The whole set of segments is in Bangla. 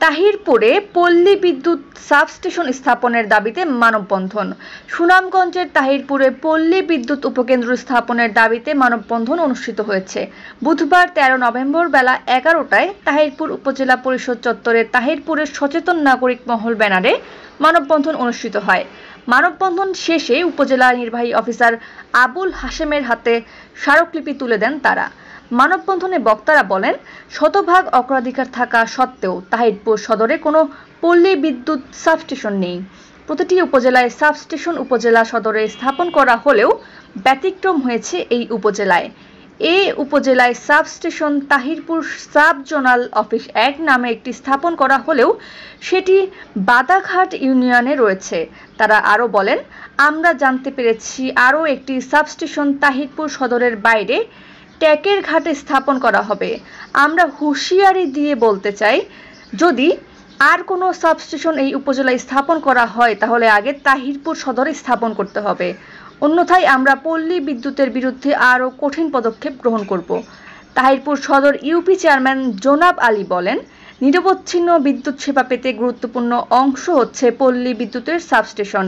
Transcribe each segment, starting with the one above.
তাহিরপুরে পল্লী বিদ্যুৎ সাবস্টেশন স্থাপনের দাবিতে মানববন্ধন। সুনামগঞ্জের তাহিরপুরে পল্লী বিদ্যুৎ উপকেন্দ্র স্থাপনের দাবিতে মানববন্ধন অনুষ্ঠিত হয়েছে। বুধবার 13 নভেম্বর বেলা 11টায় তাহিরপুর উপজেলা পরিষদ চত্বরে তাহিরপুরের সচেতন নাগরিক মহল ব্যানারে মানববন্ধন অনুষ্ঠিত হয়। মানববন্ধন শেষে উপজেলা নির্বাহী অফিসার আবুল হাশেমের হাতে স্মারকলিপি তুলে দেন তারা। মানববন্ধনে বক্তারা বলেন, শতভাগ অগ্রাধিকার থাকা সত্ত্বেও তাহিরপুর সদরে কোনো পল্লী বিদ্যুৎ সাবস্টেশন নেই। প্রতিটি উপজেলায় সাবস্টেশন উপজেলা সদরে স্থাপন করা হলেও ব্যতিক্রম হয়েছে এই উপজেলায়। এই উপজেলায় substation Tahirpur sub zonal office 1 নামে একটি স্থাপন করা হলেও সেটি বাদাঘাট ইউনিয়নে রয়েছে। তারা আরও বলেন, আমরা জানতে পেরেছি আরও একটি সাবস্টেশন তাহিরপুর সদরের বাইরে ট্যাকের ঘাটে স্থাপন করা হবে। আমরা হুঁশিয়ারি দিয়ে বলতে চাই, যদি আর কোনো সাবস্টেশন এই উপজেলায় স্থাপন করা হয় তাহলে আগে তাহিরপুর সদরে স্থাপন করতে হবে, অন্যথায় আমরা পল্লী বিদ্যুতের বিরুদ্ধে আরও কঠিন পদক্ষেপ গ্রহণ করব। তাহিরপুর সদর ইউপি চেয়ারম্যান জোনাব আলী বলেন, নিরবচ্ছিন্ন বিদ্যুৎ সেবা পেতে গুরুত্বপূর্ণ অংশ হচ্ছে পল্লী বিদ্যুতের সাবস্টেশন।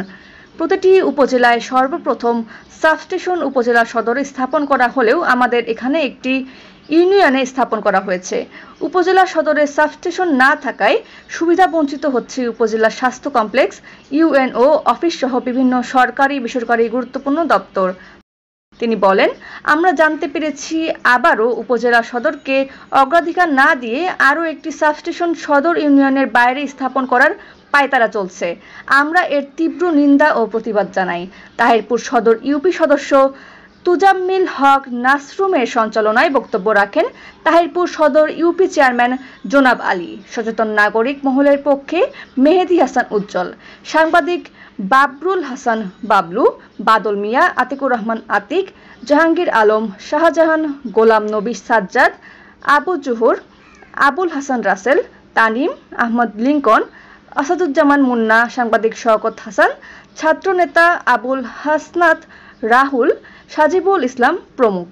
প্রতিটি উপজেলায় সর্বপ্রথম সাবস্টেশন উপজেলা সদরে স্থাপন করা হলেও আমাদের এখানে একটি ইউনিয়নে স্থাপন করা হয়েছে। উপজেলা সদরে সাবস্টেশন না থাকায় সুবিধা বঞ্চিত হচ্ছে উপজেলা স্বাস্থ্য কমপ্লেক্স, ইউএনও অফিস সহ বিভিন্ন সরকারি বেসরকারি গুরুত্বপূর্ণ দপ্তর। তিনি বলেন, আমরা জানতে পেরেছি আবারও উপজেলা সদরকে অগ্রাধিকার না দিয়ে আরও একটি সাবস্টেশন সদর ইউনিয়নের বাইরে স্থাপন করার পায়তারা চলছে। আমরা এর তীব্র নিন্দা ও প্রতিবাদ জানাই। তাহিরপুর সদর ইউপি সদস্য তুজাম্মিল হক নাসরুমের সঞ্চালনায় বক্তব্য রাখেন তাহিরপুর সদর ইউপি চেয়ারম্যান জোনাব আলী। সচেতন নাগরিক মহলের পক্ষে মেহেদী হাসান উজ্জ্বল, সাংবাদিক বাবরুল হাসান বাবলু, বাদল মিয়া, আতিকুর রহমান আতিক, জাহাঙ্গীর আলম, শাহজাহান, গোলাম নবী সাজ্জাদ, আবু জুহুর, আবুল হাসান রাসেল, তানিম আহমদ লিঙ্কন, আসাদুজ্জামান মুন্না, সাংবাদিক শওকত হাসান, ছাত্রনেতা আবুল হাসনাত রাহুল, সাজিবুল ইসলাম প্রমুখ।